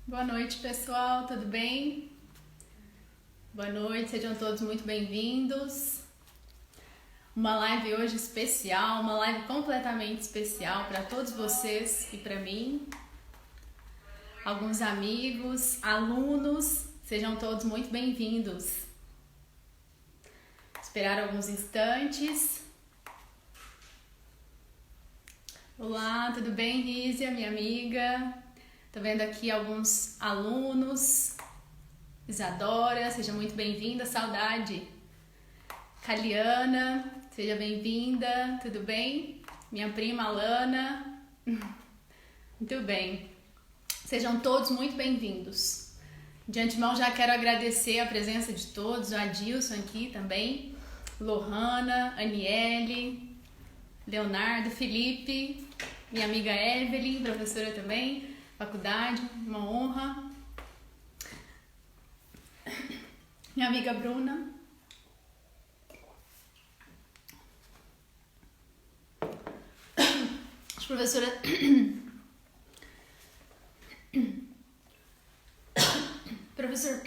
Boa noite, pessoal, tudo bem? Boa noite, sejam todos muito bem-vindos. Uma live hoje especial, uma live completamente especial para todos vocês e para mim. Alguns amigos, alunos, sejam todos muito bem-vindos. Esperar alguns instantes. Olá, tudo bem, Rízia, minha amiga? Tô vendo aqui alguns alunos. Isadora, seja muito bem-vinda, saudade. Caliana, seja bem-vinda, tudo bem? Minha prima Alana, muito bem. Sejam todos muito bem-vindos. De antemão já quero agradecer a presença de todos, o Adilson aqui também, Lohana, Aniele, Leonardo, Felipe, minha amiga Evelyn, professora também, faculdade, uma honra. Minha amiga Bruna. Professora. Professor.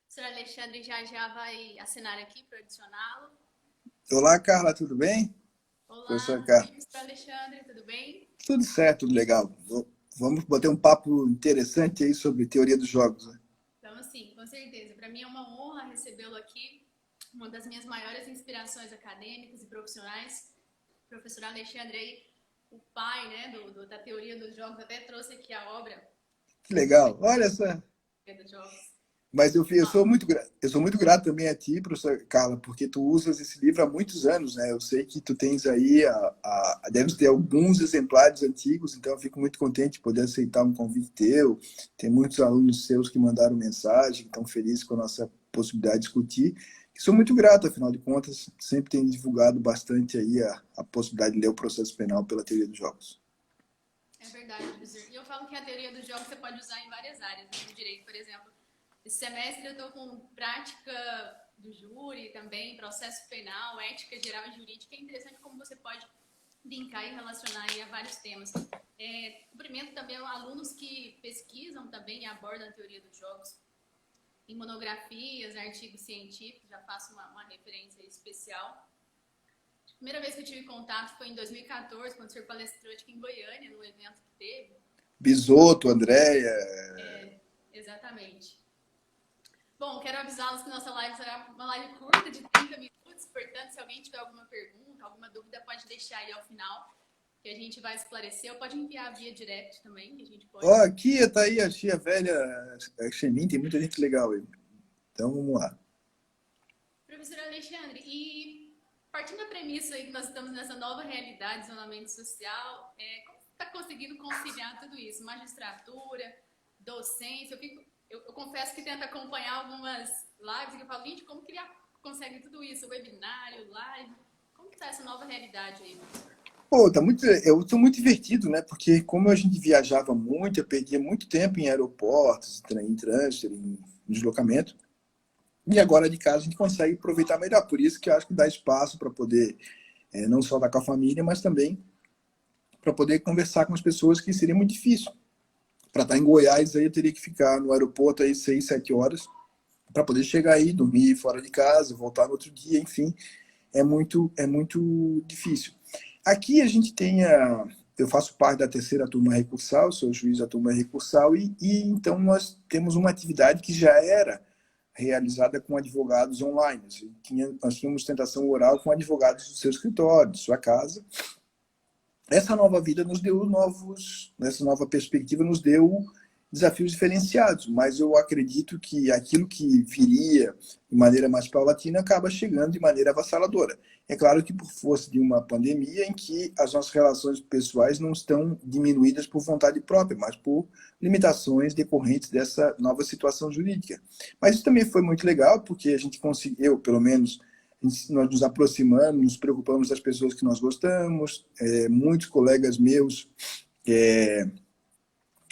Professor Alexandre já vai assinar aqui para adicioná-lo. Olá, Carla, tudo bem? Olá, Professor Carla. professor Alexandre, tudo bem? Tudo certo, tudo legal. Vamos bater um papo interessante aí sobre teoria dos jogos, né? Então, sim, com certeza. Para mim é uma honra recebê-lo aqui, uma das minhas maiores inspirações acadêmicas e profissionais. O professor Alexandre aí, o pai, né, da teoria dos jogos, até trouxe aqui a obra. Que legal, olha só. Dos jogos. Mas eu sou muito grato também a ti, professor Carla, porque tu usas esse livro há muitos anos, né? Eu sei que tu tens aí, deves ter alguns exemplares antigos, então eu fico muito contente de poder aceitar um convite teu. Tem muitos alunos seus que mandaram mensagem, estão felizes com a nossa possibilidade de discutir. E sou muito grato, afinal de contas, sempre tem divulgado bastante aí a possibilidade de ler o processo penal pela teoria dos jogos. É verdade, professor. E eu falo que a teoria dos jogos você pode usar em várias áreas, no direito, por exemplo. Esse semestre eu estou com prática do júri também, processo penal, ética geral e jurídica. É interessante como você pode linkar e relacionar aí a vários temas. Cumprimento também alunos que pesquisam também e abordam a teoria dos jogos em monografias, artigos científicos, já faço uma referência especial. A primeira vez que eu tive contato foi em 2014, quando o senhor palestrou aqui em Goiânia, no evento que teve. Bisotto, Andréia... Exatamente. Bom, quero avisá-los que nossa live será uma live curta, de 30 minutos, portanto, se alguém tiver alguma pergunta, alguma dúvida, pode deixar aí ao final, que a gente vai esclarecer, ou pode enviar via direct também, que a gente pode... Aqui tá aí a tia velha, a Xemin, tem muita gente legal aí. Então, vamos lá. Professor Alexandre, e partindo da premissa aí que nós estamos nessa nova realidade de isolamento social, como você está conseguindo conciliar tudo isso? Magistratura, docência, eu confesso que tento acompanhar algumas lives e eu falo, gente, como que ele consegue tudo isso? Webinário, live, como que está essa nova realidade aí, professor? Pô, eu estou muito divertido, né? Porque como a gente viajava muito, eu perdia muito tempo em aeroportos, em trânsito, em deslocamento. E agora de casa a gente consegue aproveitar melhor. Por isso que eu acho que dá espaço para poder, não só estar com a família, mas também para poder conversar com as pessoas, que seria muito difícil. Para estar em Goiás, aí eu teria que ficar no aeroporto aí 6, 7 horas para poder chegar aí, dormir fora de casa, voltar no outro dia, enfim. É muito difícil. Aqui a gente tem eu faço parte da terceira turma recursal, sou juiz da turma recursal, e então nós temos uma atividade que já era realizada com advogados online. Nós tínhamos tentação oral com advogados do seu escritório, de sua casa. Essa nova vida nos deu essa nova perspectiva nos deu desafios diferenciados, mas eu acredito que aquilo que viria de maneira mais paulatina acaba chegando de maneira avassaladora. É claro que por força de uma pandemia em que as nossas relações pessoais não estão diminuídas por vontade própria, mas por limitações decorrentes dessa nova situação jurídica. Mas isso também foi muito legal, porque a gente conseguiu, pelo menos, nós nos aproximamos, nos preocupamos das pessoas que nós gostamos, muitos colegas meus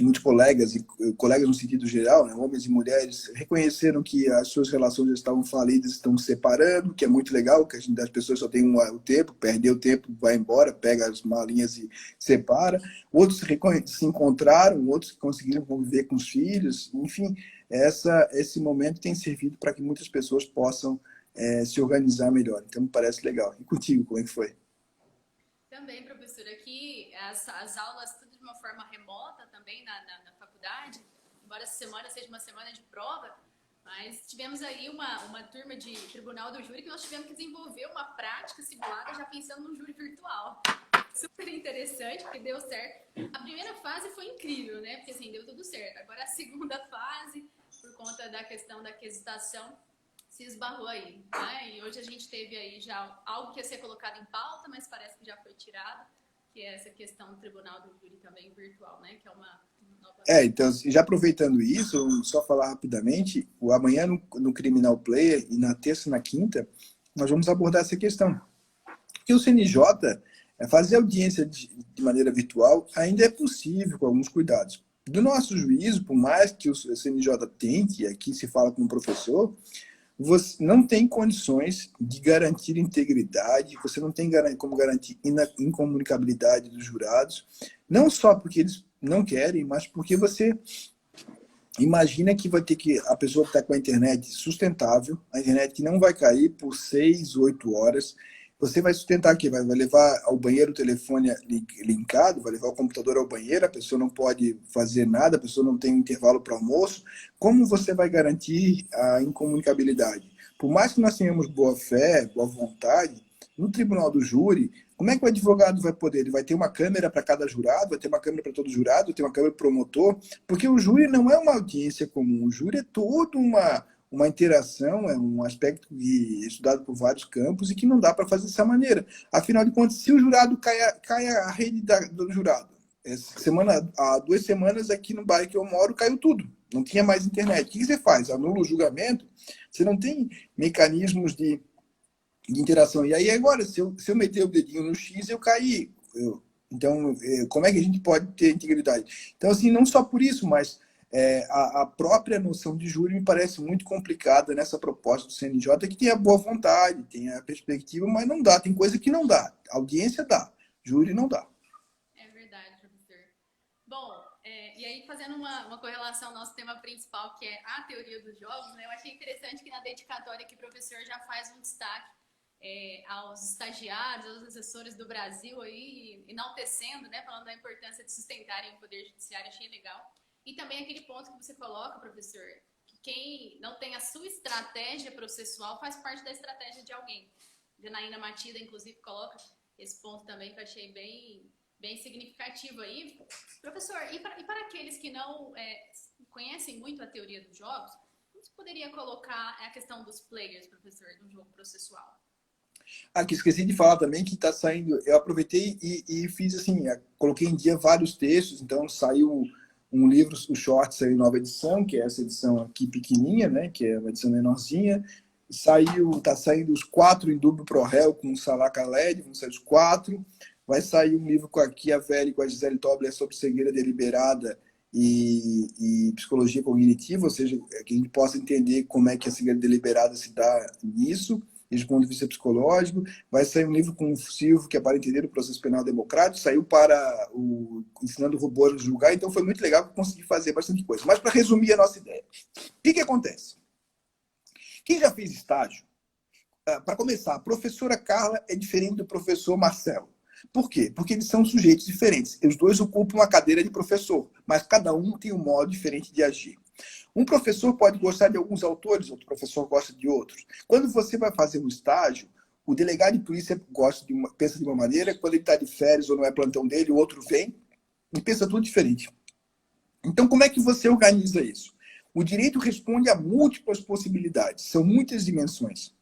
muitos colegas, e colegas no sentido geral, né, homens e mulheres, reconheceram que as suas relações estavam falidas, estão se separando, que é muito legal, que as pessoas só têm o tempo, perdeu o tempo, vai embora, pega as malinhas e separa. Outros se encontraram, outros conseguiram conviver com os filhos. Enfim, esse momento tem servido para que muitas pessoas possam se organizar melhor. Então, me parece legal. E contigo, como é que foi? Também, professora, aqui as aulas tudo de uma forma remota também na faculdade, embora essa semana seja uma semana de prova, mas tivemos aí uma turma de tribunal do júri que nós tivemos que desenvolver uma prática simulada já pensando no júri virtual. Super interessante, porque deu certo. A primeira fase foi incrível, né? Porque assim, deu tudo certo. Agora a segunda fase, por conta da questão da aquisitação, se esbarrou aí, né? E hoje a gente teve aí já algo que ia ser colocado em pauta, mas parece que já foi tirado, que é essa questão do tribunal do júri também virtual, né? Que é uma nova... Então, já aproveitando isso, só falar rapidamente, o amanhã no Criminal Player e na terça e na quinta, nós vamos abordar essa questão. Porque o CNJ, fazer audiência de maneira virtual ainda é possível com alguns cuidados. Do nosso juízo, por mais que o CNJ tente, e aqui se fala com o professor, você não tem condições de garantir integridade, você não tem como garantir incomunicabilidade dos jurados, não só porque eles não querem, mas porque você imagina que vai ter que a pessoa está com a internet sustentável, a internet que não vai cair por 6, 8 horas, você vai sustentar aqui, vai levar ao banheiro o telefone linkado, vai levar o computador ao banheiro, a pessoa não pode fazer nada, a pessoa não tem um intervalo para almoço. Como você vai garantir a incomunicabilidade? Por mais que nós tenhamos boa fé, boa vontade, no tribunal do júri, como é que o advogado vai poder? Ele vai ter uma câmera para cada jurado, vai ter uma câmera para todo jurado, vai ter uma câmera para o promotor, porque o júri não é uma audiência comum, o júri é toda uma interação, é um aspecto estudado por vários campos e que não dá para fazer dessa maneira. Afinal de contas, se o jurado cai a rede do jurado, há 2 semanas aqui no bairro que eu moro, caiu tudo. Não tinha mais internet. O que você faz? Anula o julgamento? Você não tem mecanismos de interação. E aí agora, se eu meter o dedinho no X, eu caí. Então, como é que a gente pode ter integridade? Então, assim, não só por isso, mas a própria noção de júri me parece muito complicada nessa proposta do CNJ, que tem a boa vontade, tem a perspectiva, mas não dá. Tem coisa que não dá. Audiência dá, júri não dá. É verdade, professor. Bom, e aí fazendo uma correlação ao nosso tema principal, que é a teoria dos jogos, né, eu achei interessante que na dedicatória que o professor já faz um destaque aos estagiários, aos assessores do Brasil, aí, enaltecendo, né, falando da importância de sustentarem o poder judiciário, achei legal. E também aquele ponto que você coloca, professor, que quem não tem a sua estratégia processual faz parte da estratégia de alguém. Janaína Matida, inclusive, coloca esse ponto também que eu achei bem significativo aí. Professor, e para aqueles que não conhecem muito a teoria dos jogos, como você poderia colocar a questão dos players, professor, no jogo processual? Aqui, esqueci de falar também que está saindo, eu aproveitei e fiz assim, coloquei em dia vários textos, então saiu um livro, o Short saiu em nova edição, que é essa edição aqui pequenininha, né, que é uma edição menorzinha. Tá saindo os 4 em duplo pro réu com o Salah Khaled, vão sair os 4. Vai sair um livro com a Chiavelli, com a Gisele Tobler sobre cegueira deliberada e psicologia cognitiva, ou seja, que a gente possa entender como é que a cegueira deliberada se dá nisso, desde o ponto de vista psicológico. Vai sair um livro com o Silvio, que é para entender o processo penal democrático, saiu para o Ensinando Robôs a Julgar, então foi muito legal que eu consegui fazer bastante coisa. Mas para resumir a nossa ideia, o que acontece? Quem já fez estágio, para começar, a professora Carla é diferente do professor Marcelo. Por quê? Porque eles são sujeitos diferentes. Os dois ocupam uma cadeira de professor, mas cada um tem um modo diferente de agir. Um professor pode gostar de alguns autores, outro professor gosta de outros. Quando você vai fazer um estágio, o delegado de polícia pensa de uma maneira, quando ele está de férias ou não é plantão dele, o outro vem e pensa tudo diferente. Então, como é que você organiza isso? O direito responde a múltiplas possibilidades, são muitas dimensões.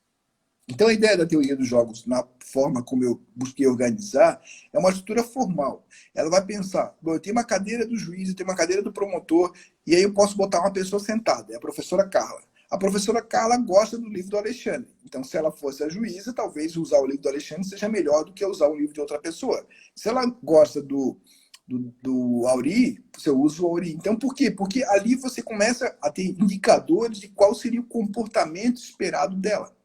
Então, a ideia da teoria dos jogos, na forma como eu busquei organizar, é uma estrutura formal. Ela vai pensar, bom, eu tenho uma cadeira do juiz, eu tenho uma cadeira do promotor, e aí eu posso botar uma pessoa sentada, é a professora Carla. A professora Carla gosta do livro do Alexandre. Então, se ela fosse a juíza, talvez usar o livro do Alexandre seja melhor do que usar o livro de outra pessoa. Se ela gosta do do Auri, você usa o Auri. Então, por quê? Porque ali você começa a ter indicadores de qual seria o comportamento esperado dela.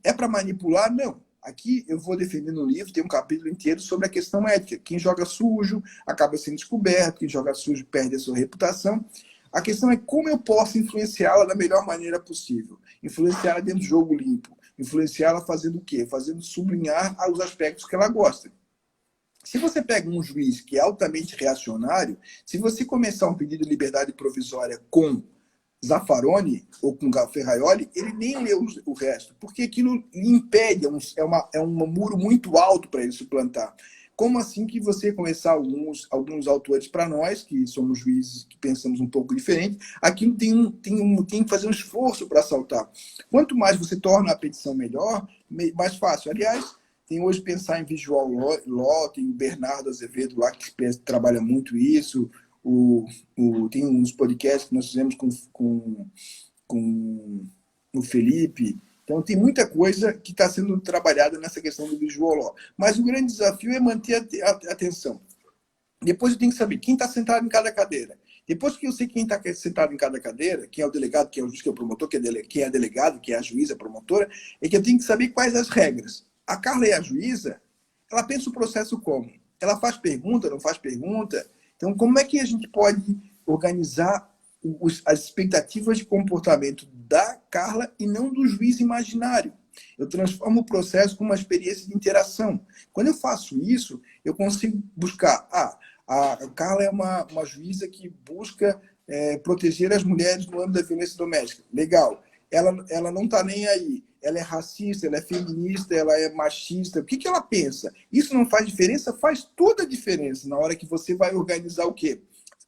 É para manipular? Não. Aqui eu vou defender no livro, tem um capítulo inteiro sobre a questão ética. Quem joga sujo acaba sendo descoberto, quem joga sujo perde a sua reputação. A questão é como eu posso influenciá-la da melhor maneira possível. Influenciá-la dentro do jogo limpo. Influenciá-la fazendo o quê? Fazendo sublinhar os aspectos que ela gosta. Se você pega um juiz que é altamente reacionário, se você começar um pedido de liberdade provisória com Zaffaroni ou com Ferraioli, ele nem lê o resto, porque aquilo lhe impede, é um muro muito alto para ele suplantar. Como assim que você começar alguns autores para nós, que somos juízes que pensamos um pouco diferente, aquilo tem que fazer um esforço para saltar. Quanto mais você torna a petição melhor, mais fácil. Aliás, tem hoje pensar em visual law, tem o Bernardo Azevedo lá que trabalha muito isso, tem uns podcasts que nós fizemos com o Felipe. Então, tem muita coisa que está sendo trabalhada nessa questão do visual law. Mas o grande desafio é manter a atenção. Depois eu tenho que saber quem está sentado em cada cadeira. Depois que eu sei quem está sentado em cada cadeira, quem é o delegado, quem é o juiz, quem é o promotor, quem é a delegado, quem é a juíza, a promotora, é que eu tenho que saber quais as regras. A Carla é a juíza, ela pensa o processo como? Ela faz pergunta, não faz pergunta? Então, como é que a gente pode organizar as expectativas de comportamento da Carla e não do juiz imaginário? Eu transformo o processo com uma experiência de interação. Quando eu faço isso, eu consigo buscar... a Carla é uma juíza que busca proteger as mulheres no âmbito da violência doméstica. Legal. Ela não está nem aí. Ela é racista, ela é feminista, ela é machista. O que ela pensa? Isso não faz diferença? Faz toda a diferença na hora que você vai organizar o quê?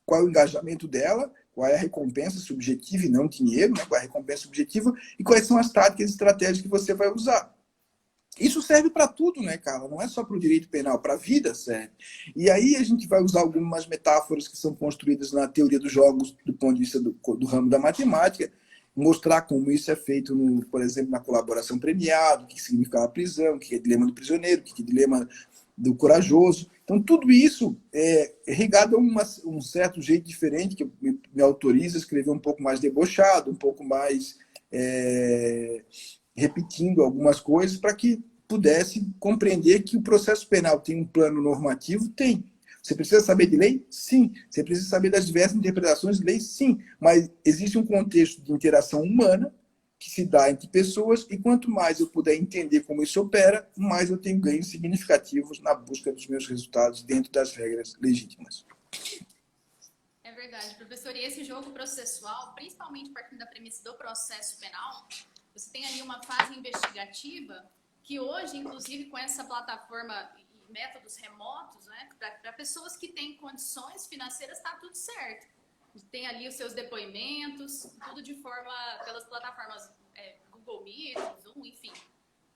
Qual é o engajamento dela? Qual é a recompensa subjetiva e não dinheiro? Né? Qual é a recompensa subjetiva? E quais são as táticas e estratégias que você vai usar? Isso serve para tudo, né, Carla? Não é só para o direito penal, para a vida serve. E aí a gente vai usar algumas metáforas que são construídas na teoria dos jogos do ponto de vista do ramo da matemática, mostrar como isso é feito, por exemplo, na colaboração premiada, o que significa a prisão, o que é dilema do prisioneiro, o que é dilema do corajoso. Então, tudo isso é regado a um certo jeito diferente, que me autoriza a escrever um pouco mais debochado, um pouco mais repetindo algumas coisas, para que pudesse compreender que o processo penal tem um plano normativo? Tem. Você precisa saber de lei? Sim. Você precisa saber das diversas interpretações de lei? Sim. Mas existe um contexto de interação humana que se dá entre pessoas, e quanto mais eu puder entender como isso opera, mais eu tenho ganhos significativos na busca dos meus resultados dentro das regras legítimas. É verdade, professor. E esse jogo processual, principalmente partindo da premissa do processo penal, você tem ali uma fase investigativa que hoje, inclusive, com essa plataforma e métodos remotos, né, para pessoas que têm condições financeiras, está tudo certo. Tem ali os seus depoimentos, tudo de forma pelas plataformas Google Meet, Zoom, enfim.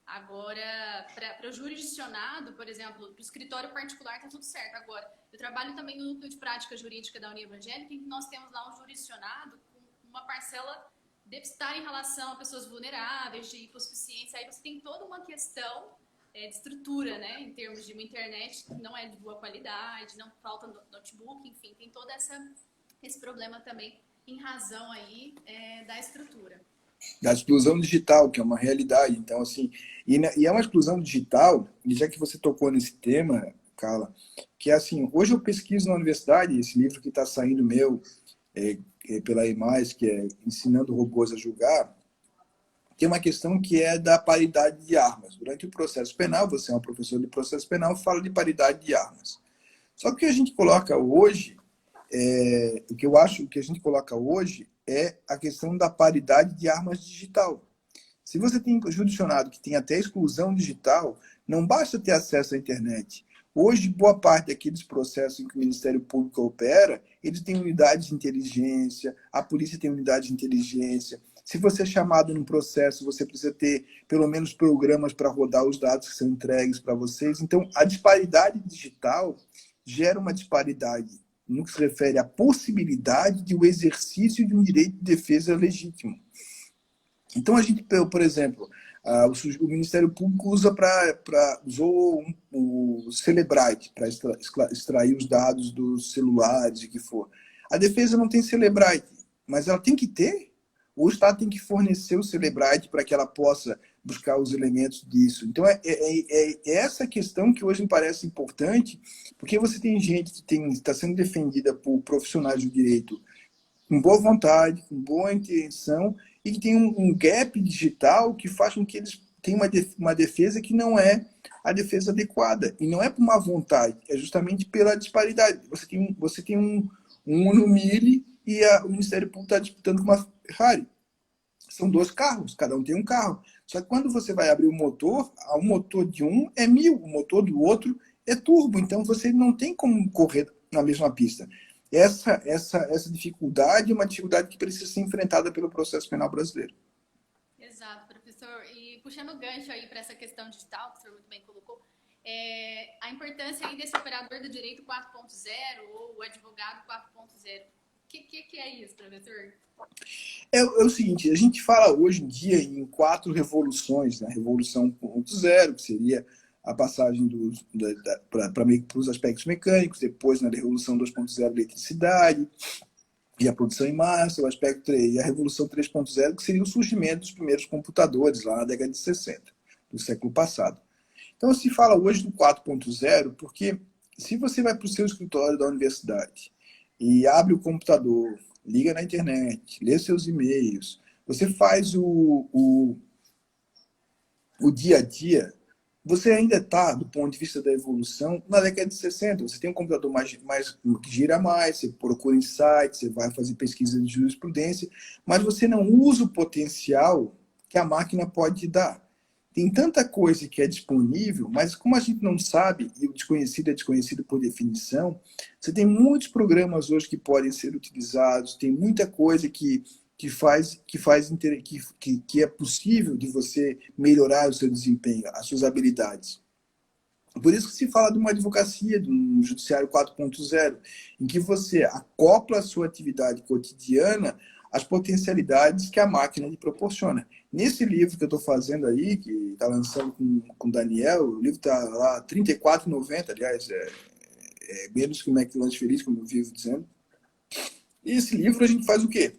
Agora, para o jurisdicionado, por exemplo, para o escritório particular, está tudo certo. Agora, eu trabalho também no núcleo de prática jurídica da União Evangélica, em que nós temos lá um jurisdicionado com uma parcela deficitária em relação a pessoas vulneráveis, de hipossuficiência. Aí você tem toda uma questão de estrutura, né, em termos de uma internet que não é de boa qualidade, não falta notebook, enfim, tem todo esse problema também em razão aí da estrutura. Da exclusão digital, que é uma realidade. Então, assim, e é uma exclusão digital, e já que você tocou nesse tema, Carla, que é assim, hoje eu pesquiso na universidade, esse livro que está saindo meu, pela EMAIS, que é Ensinando Robôs a Julgar, tem uma questão que é da paridade de armas. Durante o processo penal, você é um professor de processo penal, fala de paridade de armas. Só que o que a gente coloca hoje, o que eu acho que a gente coloca hoje é a questão da paridade de armas digital. Se você tem um jurisdicionado que tem até exclusão digital, não basta ter acesso à internet. Hoje, boa parte daqueles processos em que o Ministério Público opera, eles têm unidades de inteligência, a polícia tem unidade de inteligência. Se você é chamado num processo, você precisa ter pelo menos programas para rodar os dados que são entregues para vocês. Então, a disparidade digital gera uma disparidade no que se refere à possibilidade de o exercício de um direito de defesa legítimo. Então, a gente, por exemplo, O Ministério Público usou o Cellebrite para extrair os dados dos celulares e que for. A defesa não tem Cellebrite, mas ela tem que ter. O Estado tem que fornecer o Cellebrite para que ela possa buscar os elementos disso. Então, é essa questão que hoje me parece importante, porque você tem gente que está sendo defendida por profissionais do direito com boa vontade, com boa intenção, e que tem um gap digital que faz com que eles tenham uma defesa que não é a defesa adequada. E não é por má vontade, é justamente pela disparidade. Você tem um Uno Mille e o Ministério Público está disputando com uma Ferrari. São 2 carros, cada um tem um carro. Só que quando você vai abrir o motor de um é 1000, o motor do outro é turbo. Então você não tem como correr na mesma pista. Essa dificuldade é uma dificuldade que precisa ser enfrentada pelo processo penal brasileiro. Exato, professor. E puxando o gancho aí para essa questão digital, que o senhor muito bem colocou, a importância aí desse operador do direito 4.0 ou o advogado 4.0. O que é isso, professor? É o seguinte, a gente fala hoje em dia em 4 revoluções, né? Revolução 1.0, que seria a passagem para os aspectos mecânicos, depois na Revolução 2.0, eletricidade e a produção em massa, o aspecto 3, e a Revolução 3.0, que seria o surgimento dos primeiros computadores, lá na década de 60, do século passado. Então, se fala hoje do 4.0, porque se você vai para o seu escritório da universidade e abre o computador, liga na internet, lê seus e-mails, você faz o dia a dia, você ainda está, do ponto de vista da evolução, na década de 60. Você tem um computador que gira mais, você procura em sites, você vai fazer pesquisa de jurisprudência, mas você não usa o potencial que a máquina pode te dar. Tem tanta coisa que é disponível, mas como a gente não sabe, e o desconhecido é desconhecido por definição, você tem muitos programas hoje que podem ser utilizados, tem muita coisa que é possível de você melhorar o seu desempenho, as suas habilidades. Por isso que se fala de uma advocacia, de um judiciário 4.0, em que você acopla a sua atividade cotidiana às potencialidades que a máquina lhe proporciona. Nesse livro que eu estou fazendo aí, que está lançando com o Daniel, o livro está lá R$ 34,90, aliás, é menos que o McLanche Feliz, como eu vivo dizendo. E esse livro a gente faz o quê?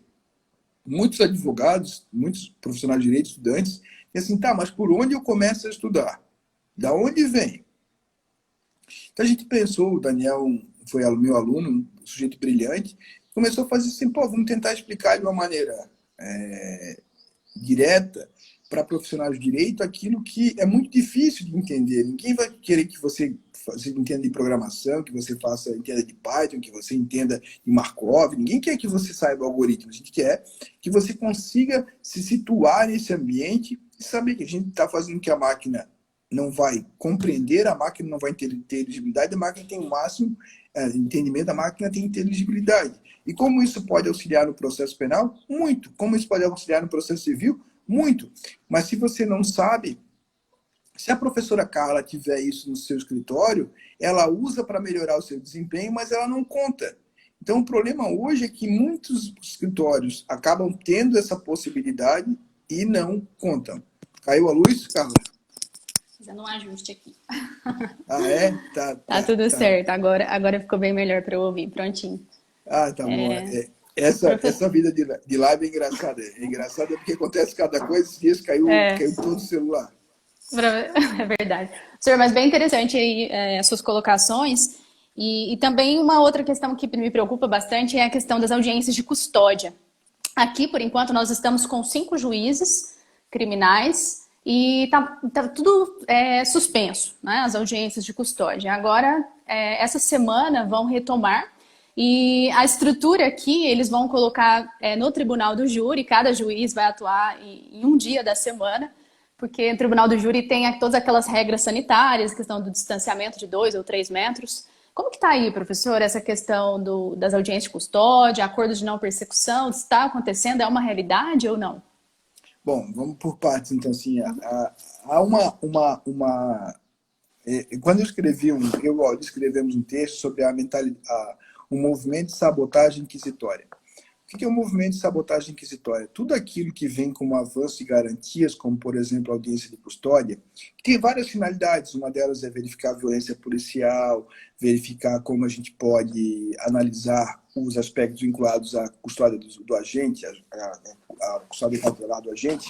Muitos advogados, muitos profissionais de direito, estudantes, e assim, tá, mas por onde eu começo a estudar? Da onde vem? Então a gente pensou, o Daniel foi meu aluno, um sujeito brilhante, começou a fazer assim, vamos tentar explicar de uma maneira direta para profissionais de direito aquilo que é muito difícil de entender. Ninguém vai querer que você entenda de programação, que você entenda de Python, que você entenda de Markov. Ninguém quer que você saiba algoritmos. A gente quer que você consiga se situar nesse ambiente e saber que a gente está fazendo que a máquina não vai compreender, a máquina não vai ter inteligibilidade, a máquina tem o máximo entendimento, a máquina tem inteligibilidade. E como isso pode auxiliar no processo penal? Muito. Como isso pode auxiliar no processo civil? Muito. Mas se você não sabe, se a professora Carla tiver isso no seu escritório, ela usa para melhorar o seu desempenho, mas ela não conta. Então, o problema hoje é que muitos escritórios acabam tendo essa possibilidade e não contam. Caiu a luz, Carla? Fazendo um ajuste aqui. Ah, é? Tá tudo certo. Agora ficou bem melhor para eu ouvir. Prontinho. Ah, tá bom. Essa vida de live é engraçada. É engraçada porque acontece cada coisa. Esses dias caiu todo o celular. É verdade. Senhor, mas bem interessante aí as suas colocações. E também uma outra questão que me preocupa bastante é a questão das audiências de custódia. Aqui, por enquanto, nós estamos com 5 juízes criminais e tá tudo suspenso, né? As audiências de custódia. Agora, essa semana vão retomar. E a estrutura aqui, eles vão colocar no tribunal do júri, cada juiz vai atuar em um dia da semana, porque o tribunal do júri tem todas aquelas regras sanitárias, questão do distanciamento de 2 ou 3 metros. Como que está aí, professor, essa questão das audiências de custódia, acordos de não persecução, está acontecendo, é uma realidade ou não? Bom, vamos por partes, então, assim, há quando eu escrevi escrevemos um texto sobre um movimento de sabotagem inquisitória. O que é o movimento de sabotagem inquisitória? Tudo aquilo que vem como avanço de garantias, como, por exemplo, a audiência de custódia, que tem várias finalidades. Uma delas é verificar a violência policial, verificar como a gente pode analisar os aspectos vinculados à custódia do agente, a custódia cautelar do agente.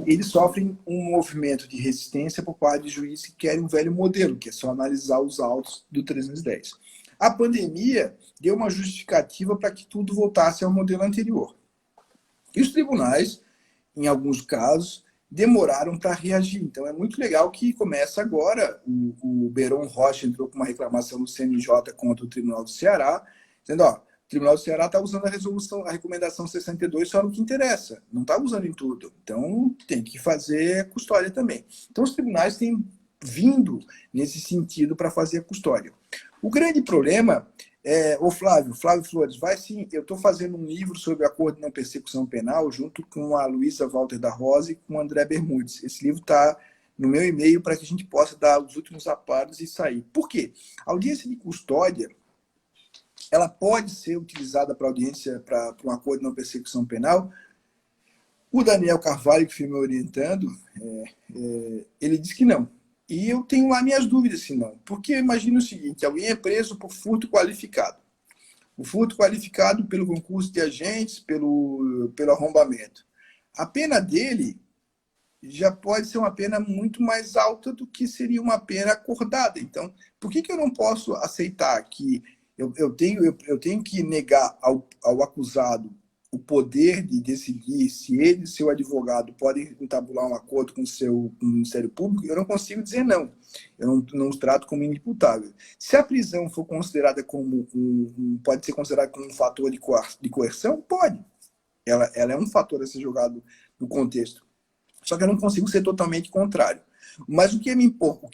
Eles sofrem um movimento de resistência por parte de juízes que querem um velho modelo, que é só analisar os autos do 310. A pandemia deu uma justificativa para que tudo voltasse ao modelo anterior. E os tribunais, em alguns casos, demoraram para reagir. Então, é muito legal que começa agora. O Beron Rocha entrou com uma reclamação no CNJ contra o Tribunal do Ceará, dizendo, ó, o Tribunal do Ceará está usando a recomendação 62 só no que interessa, não está usando em tudo. Então, tem que fazer custódia também. Então, os tribunais têm vindo nesse sentido para fazer a custódia. O grande problema é, Flávio Flores, vai sim, eu estou fazendo um livro sobre acordo de não persecução penal junto com a Luísa Walter da Rosa e com o André Bermudes. Esse livro está no meu e-mail para que a gente possa dar os últimos aparos e sair. Por quê? A audiência de custódia, ela pode ser utilizada para audiência, para um acordo de não persecução penal. O Daniel Carvalho, que foi me orientando, ele disse que não. E eu tenho lá minhas dúvidas se não. Porque imagina o seguinte, alguém é preso por furto qualificado. O furto qualificado pelo concurso de agentes, pelo arrombamento. A pena dele já pode ser uma pena muito mais alta do que seria uma pena acordada. Então, por que eu não posso aceitar que eu tenho que negar ao acusado o poder de decidir se ele e seu advogado podem entabular um acordo com o Ministério Público? Eu não consigo dizer não. Eu não os trato como inimputável. Se a prisão for considerada como pode ser considerada como um fator de coerção, pode. Ela é um fator a ser jogado no contexto. Só que eu não consigo ser totalmente contrário. Mas o que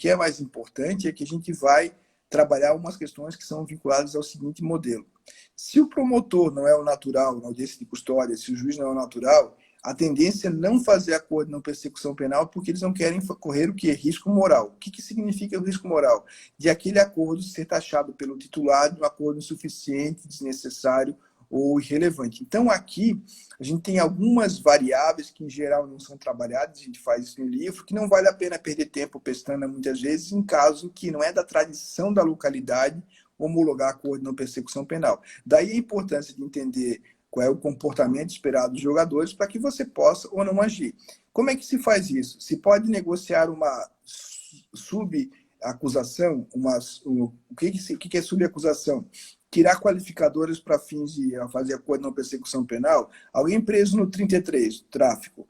é mais importante é que a gente vai trabalhar umas questões que são vinculadas ao seguinte modelo. Se o promotor não é o natural na audiência de custódia, se o juiz não é o natural, a tendência é não fazer acordo de não persecução penal porque eles não querem correr o quê? Risco moral. O que significa o risco moral? De aquele acordo ser taxado pelo titular de um acordo insuficiente, desnecessário ou irrelevante. Então, aqui, a gente tem algumas variáveis que, em geral, não são trabalhadas, a gente faz isso no livro, que não vale a pena perder tempo pestana, muitas vezes, em caso que não é da tradição da localidade homologar acordo de não persecução penal. Daí a importância de entender qual é o comportamento esperado dos jogadores para que você possa ou não agir. Como é que se faz isso? Se pode negociar uma subacusação, o que é subacusação? Tirar qualificadores para fins de fazer acordo de não persecução penal. Alguém preso no 33, tráfico,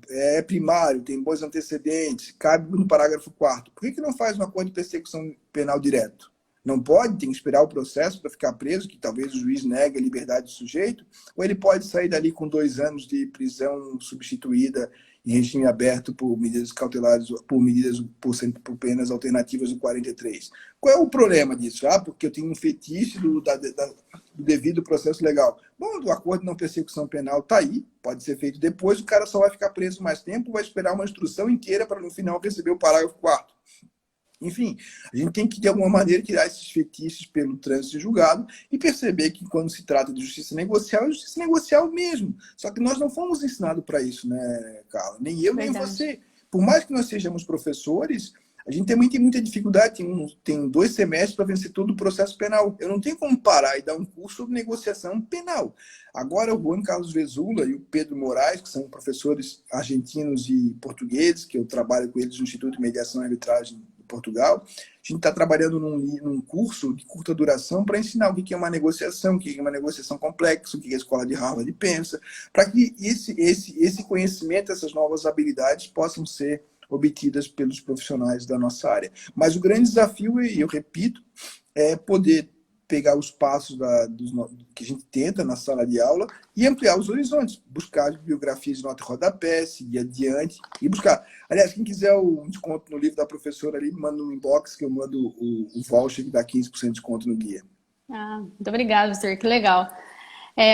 é primário, tem bons antecedentes, cabe no parágrafo 4º. Por que não faz um acordo de persecução penal direto? Não pode? Tem que esperar o processo para ficar preso, que talvez o juiz negue a liberdade do sujeito? Ou ele pode sair dali com 2 anos de prisão substituída em regime aberto por medidas cautelares, por penas alternativas do 43. Qual é o problema disso? Porque eu tenho um fetiche do devido processo legal. Bom, o acordo de não persecução penal está aí, pode ser feito depois, o cara só vai ficar preso mais tempo, vai esperar uma instrução inteira para no final receber o parágrafo 4º. Enfim, a gente tem que, de alguma maneira, tirar esses fetiches pelo trânsito julgado e perceber que, quando se trata de justiça negocial, é justiça negocial mesmo. Só que nós não fomos ensinados para isso, né, Carla? Nem eu, nem você. Por mais que nós sejamos professores, a gente também tem muita dificuldade. Tem 2 semestres para vencer todo o processo penal. Eu não tenho como parar e dar um curso sobre negociação penal. Agora, o Juan Carlos Vezula e o Pedro Moraes, que são professores argentinos e portugueses, que eu trabalho com eles no Instituto de Mediação e Arbitragem Portugal, a gente está trabalhando num curso de curta duração para ensinar o que é uma negociação, o que é uma negociação complexa, o que a escola de Harvard pensa, para que esse conhecimento, essas novas habilidades possam ser obtidas pelos profissionais da nossa área. Mas o grande desafio, e eu repito, é poder pegar os passos que a gente tenta na sala de aula e ampliar os horizontes, buscar biografias de nota e rodapé, seguir adiante e buscar. Aliás, quem quiser um desconto no livro da professora ali, manda no inbox que eu mando o voucher que dá 15% de desconto no guia. Muito obrigada, professor, que legal.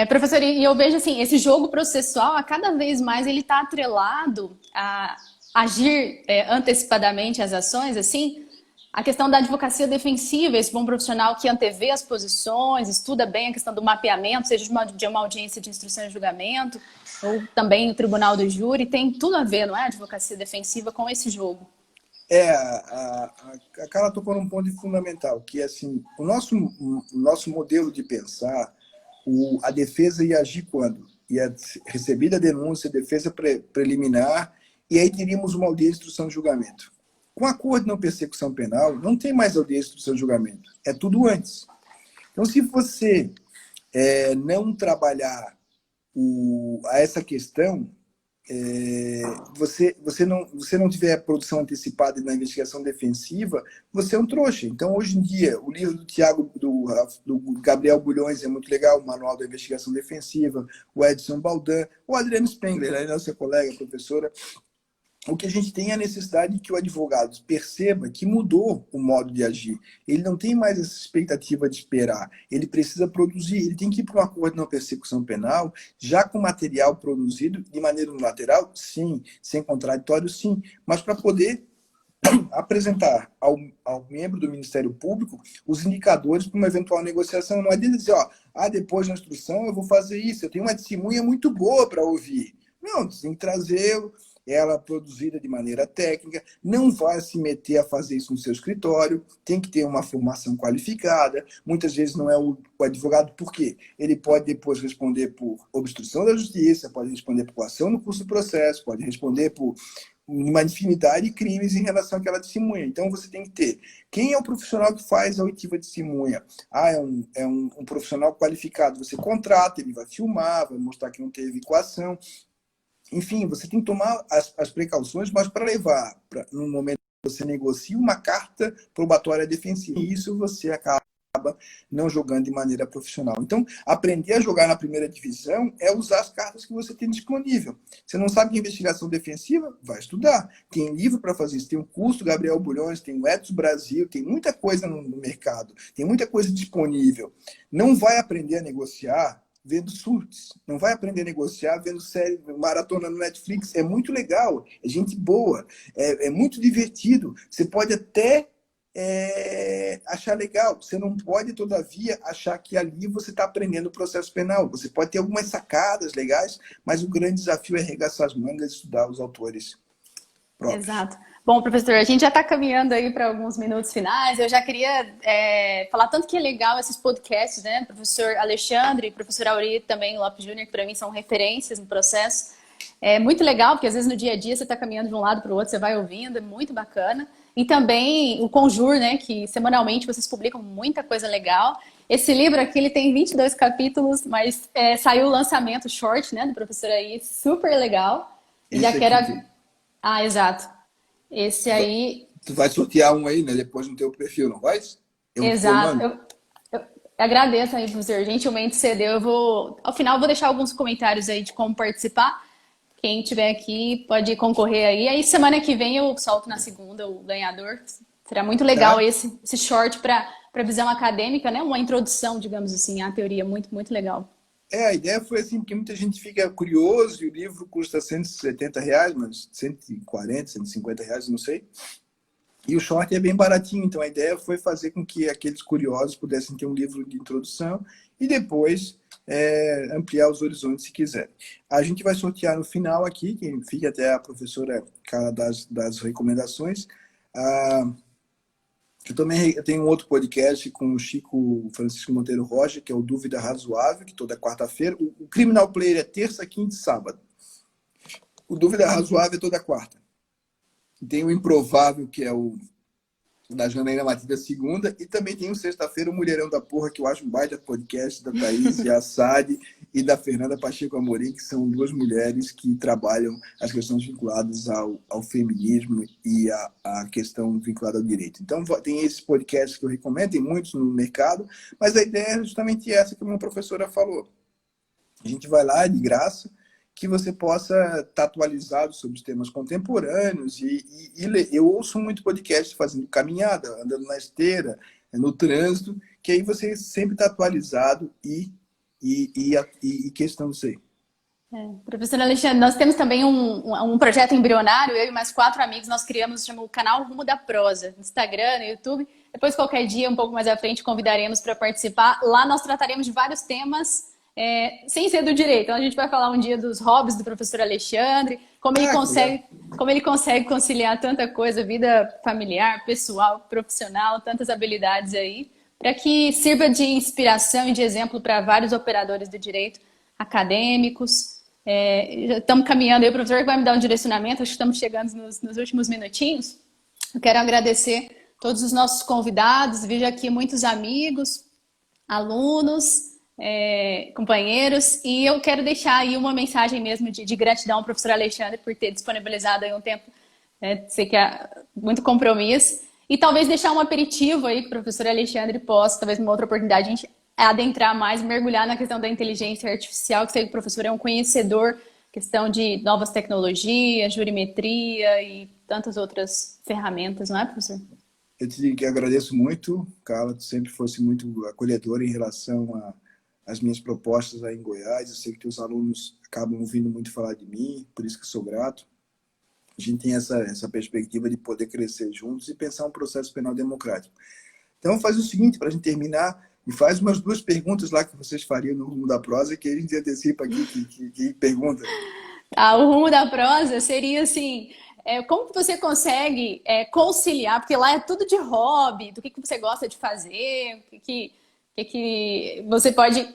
Professor, e eu vejo assim, esse jogo processual, a cada vez mais ele está atrelado a agir antecipadamente as ações, assim, A questão da advocacia defensiva, esse bom profissional que antevê as posições, estuda bem a questão do mapeamento, seja de uma audiência de instrução e julgamento, ou também o tribunal do júri, tem tudo a ver, não é? A advocacia defensiva com esse jogo. A Carla tocou num ponto fundamental, que é assim, o nosso modelo de pensar, a defesa ia agir quando? Ia recebida a denúncia, defesa preliminar, e aí teríamos uma audiência de instrução e julgamento. Com acordo de não persecução penal, não tem mais audiência de instrução e julgamento. É tudo antes. Então, se você não trabalhar essa questão, você não tiver produção antecipada na investigação defensiva, você é um trouxa. Então, hoje em dia, o livro do Gabriel Bulhões é muito legal, o Manual da Investigação Defensiva, o Edson Baldan, o Adriano Spengler, a nossa colega, professora. O que a gente tem é a necessidade de que o advogado perceba que mudou o modo de agir. Ele não tem mais essa expectativa de esperar. Ele precisa produzir, ele tem que ir para um acordo de não persecução penal, já com material produzido de maneira unilateral, sim, sem contraditório, sim, mas para poder apresentar ao membro do Ministério Público os indicadores para uma eventual negociação. Não é de dizer, depois da instrução eu vou fazer isso, eu tenho uma testemunha muito boa para ouvir. Não, você tem que trazer ela produzida de maneira técnica, não vai se meter a fazer isso no seu escritório, tem que ter uma formação qualificada, muitas vezes não é o advogado, por quê? Ele pode depois responder por obstrução da justiça, pode responder por coação no curso do processo, pode responder por uma infinidade de crimes em relação àquela testemunha. Então, você tem que ter quem é o profissional que faz a oitiva de testemunha. É um profissional qualificado, você contrata, ele vai filmar, vai mostrar que não teve coação. Enfim, você tem que tomar as precauções, mas para levar, no momento que você negocia, uma carta probatória defensiva. E isso você acaba não jogando de maneira profissional. Então, aprender a jogar na primeira divisão é usar as cartas que você tem disponível. Você não sabe de investigação defensiva? Vai estudar. Tem livro para fazer isso. Tem um curso do Gabriel Bulhões, tem o Etos Brasil, tem muita coisa no mercado, tem muita coisa disponível. Não vai aprender a negociar vendo surtos. Não vai aprender a negociar vendo série, maratona no Netflix. É muito legal, é gente boa, é muito divertido. Você pode até achar legal. Você não pode, todavia, achar que ali você está aprendendo o processo penal. Você pode ter algumas sacadas legais, mas o grande desafio é arregaçar as mangas e estudar os autores próprios. Exato. Bom, professor, a gente já está caminhando aí para alguns minutos finais. Eu já queria falar tanto que é legal esses podcasts, né? Professor Alexandre, professor Auri também, Lopes Júnior, que para mim são referências no processo. É muito legal, porque às vezes no dia a dia você está caminhando de um lado para o outro, você vai ouvindo, é muito bacana. E também o Conjur, né? Que semanalmente vocês publicam muita coisa legal. Esse livro aqui, ele tem 22 capítulos, mas saiu o lançamento short, né? Do professor aí, super legal. E já quero... exato. Esse aí... Tu vai sortear um aí, né? Depois no teu perfil, não vai? Exato. Eu agradeço aí, professor. Gentilmente cedeu. Ao final, eu vou deixar alguns comentários aí de como participar. Quem tiver aqui pode concorrer aí. Aí, semana que vem, eu solto na segunda o ganhador. Será muito legal esse short para a visão acadêmica, né? Uma introdução, digamos assim, à teoria. Muito, muito legal. A ideia foi assim, porque muita gente fica curioso e o livro custa R$170, mas 140, R$150, não sei. E o short é bem baratinho, então a ideia foi fazer com que aqueles curiosos pudessem ter um livro de introdução e depois ampliar os horizontes se quiserem. A gente vai sortear no final aqui, que fica até a professora Carla das recomendações. Eu tenho um outro podcast com o Chico Francisco Monteiro Rocha, que é o Dúvida Razoável, que toda quarta-feira. O Criminal Player é terça, quinta e sábado. O Dúvida Razoável é toda quarta. Tem o Improvável, que é o da Janaína Matilda segunda, e também tem o Sexta-feira, o Mulherão da Porra, que eu acho um baita podcast da Thaís Assad e da Fernanda Pacheco Amorim, que são duas mulheres que trabalham as questões vinculadas ao feminismo e a questão vinculada ao direito. Então, tem esses podcasts que eu recomendo, tem muitos no mercado, mas a ideia é justamente essa que a minha professora falou. A gente vai lá de graça, que você possa estar atualizado sobre os temas contemporâneos. Eu ouço muito podcast fazendo caminhada, andando na esteira, no trânsito, que aí você sempre está atualizado e questão disso aí. Professor Alexandre, nós temos também um projeto embrionário, eu e mais 4 amigos, nós criamos, chama o canal Rumo da Prosa, no Instagram, no YouTube. Depois, qualquer dia, um pouco mais à frente, convidaremos para participar. Lá nós trataremos de vários temas, sem ser do direito. Então, a gente vai falar um dia dos hobbies do professor Alexandre, como ele consegue conciliar tanta coisa, vida familiar, pessoal, profissional, tantas habilidades aí, para que sirva de inspiração e de exemplo para vários operadores do direito, acadêmicos. Já estamos caminhando aí, o professor vai me dar um direcionamento, acho que estamos chegando nos últimos minutinhos. Eu quero agradecer todos os nossos convidados, vejo aqui muitos amigos, alunos, companheiros, e eu quero deixar aí uma mensagem mesmo de gratidão ao professor Alexandre por ter disponibilizado aí um tempo, sei que é muito compromisso, e talvez deixar um aperitivo aí que o professor Alexandre possa, talvez numa outra oportunidade, a gente adentrar mais, mergulhar na questão da inteligência artificial, que sei que o professor é um conhecedor, questão de novas tecnologias, jurimetria e tantas outras ferramentas, não é, professor? Eu te digo que agradeço muito, Carla, tu sempre fosse muito acolhedora em relação às minhas propostas aí em Goiás. Eu sei que teus alunos acabam ouvindo muito falar de mim, por isso que sou grato. A gente tem essa perspectiva de poder crescer juntos e pensar um processo penal democrático. Então, faz o seguinte, para a gente terminar, me faz umas 2 perguntas lá que vocês fariam no Rumo da Prosa, que a gente antecipa aqui que pergunta. O rumo da prosa seria assim, como que você consegue conciliar, porque lá é tudo de hobby, do que você gosta de fazer, o que você pode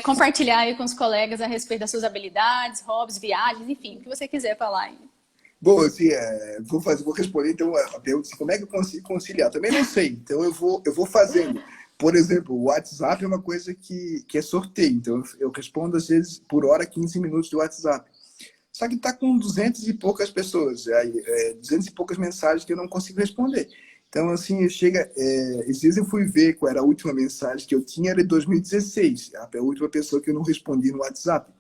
compartilhar aí com os colegas a respeito das suas habilidades, hobbies, viagens, enfim, o que você quiser falar aí. Bom, assim, vou responder então a pergunta assim, como é que eu consigo conciliar? Também não sei, então eu vou fazendo. Por exemplo, o WhatsApp é uma coisa que é sorteio, então eu respondo às vezes por hora 15 minutos de WhatsApp. Só que está com 200 e poucas pessoas, 200 e poucas mensagens que eu não consigo responder. Então, assim, esses dias eu fui ver qual era a última mensagem que eu tinha, era de 2016, a última pessoa que eu não respondi no WhatsApp.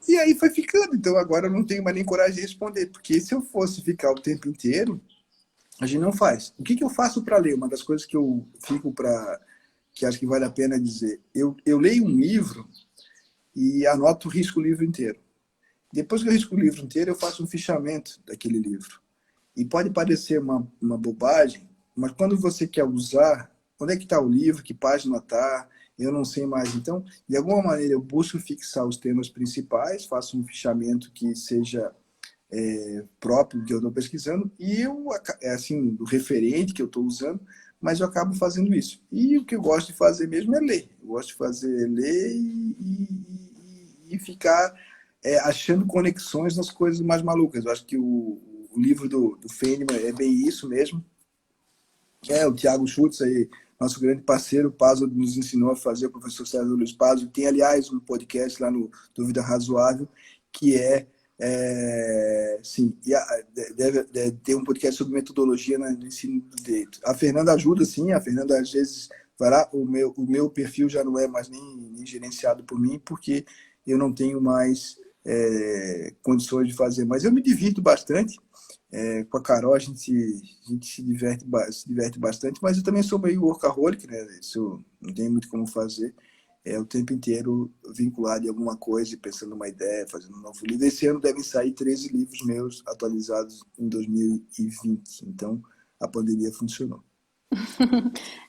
E aí foi ficando, então agora eu não tenho mais nem coragem de responder, porque se eu fosse ficar o tempo inteiro, a gente não faz. O que eu faço para ler? Uma das coisas que eu fico que acho que vale a pena dizer. Eu leio um livro e anoto, risco o livro inteiro. Depois que eu risco o livro inteiro, eu faço um fichamento daquele livro. E pode parecer uma bobagem, mas quando você quer usar, onde é que está o livro, que página está, eu não sei mais. Então, de alguma maneira, eu busco fixar os temas principais, faço um fichamento que seja próprio do que eu estou pesquisando, e assim, do referente que eu estou usando, mas eu acabo fazendo isso. E o que eu gosto de fazer mesmo é ler. Eu gosto de ler e ficar achando conexões nas coisas mais malucas. Eu acho que o livro do Feynman é bem isso mesmo. O Tiago Schultz, aí, nosso grande parceiro, o Pazzo nos ensinou a fazer, o professor César Luiz Pazzo. Tem, aliás, um podcast lá no Dúvida Razoável, que sim, deve ter um podcast sobre metodologia no ensino do direito. A Fernanda ajuda, sim, a Fernanda às vezes vai lá, o meu perfil já não é mais nem gerenciado por mim, porque eu não tenho mais condições de fazer, mas eu me divirto bastante. Com a Carol a gente se diverte bastante, mas eu também sou meio workaholic, né? Isso não tem muito como fazer. O tempo inteiro vinculado em alguma coisa, pensando numa ideia, fazendo um novo livro. Esse ano devem sair 13 livros meus atualizados em 2020. Então, a pandemia funcionou.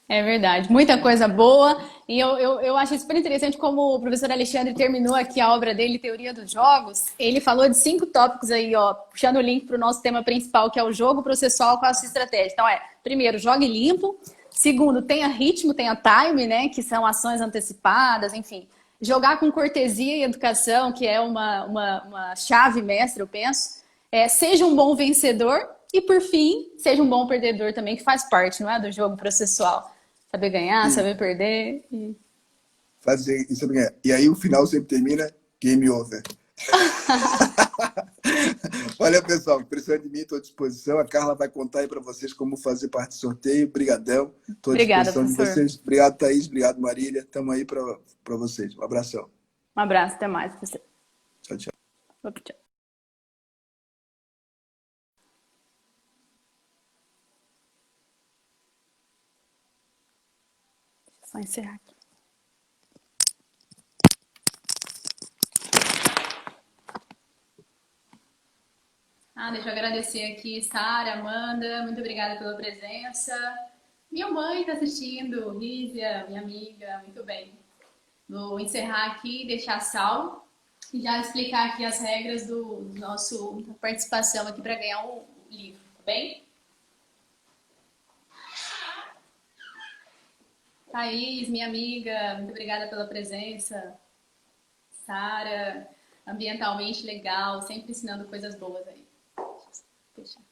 É verdade, muita coisa boa. E eu acho super interessante como o professor Alexandre terminou aqui a obra dele, Teoria dos Jogos. Ele falou de 5 tópicos aí, ó, puxando o link para o nosso tema principal, que é o jogo processual com a sua estratégia. Então, primeiro, jogue limpo. Segundo, tenha ritmo, tenha time, né? Que são ações antecipadas, enfim. Jogar com cortesia e educação, que é uma chave mestra, eu penso. Seja um bom vencedor. E, por fim, seja um bom perdedor também, que faz parte, não é? Do jogo processual. Saber ganhar, saber perder. Fazer isso. E aí o final sempre termina game over. Olha, pessoal, precisando de mim, estou à disposição. A Carla vai contar aí para vocês como fazer parte do sorteio. Obrigadão. Estou à disposição de vocês. Obrigado, Thaís. Obrigado, Marília. Estamos aí para vocês. Um abração. Um abraço. Até mais. Tchau, tchau. Tchau. Só encerrar aqui. Ah, deixa eu agradecer aqui, Sara, Amanda, muito obrigada pela presença. Minha mãe está assistindo, Lízia, minha amiga, muito bem. Vou encerrar aqui, deixar salvo e já explicar aqui as regras do nosso participação aqui para ganhar o livro, tá bem? Thaís, minha amiga, muito obrigada pela presença. Sara, ambientalmente legal, sempre ensinando coisas boas aí. Deixa eu fechar.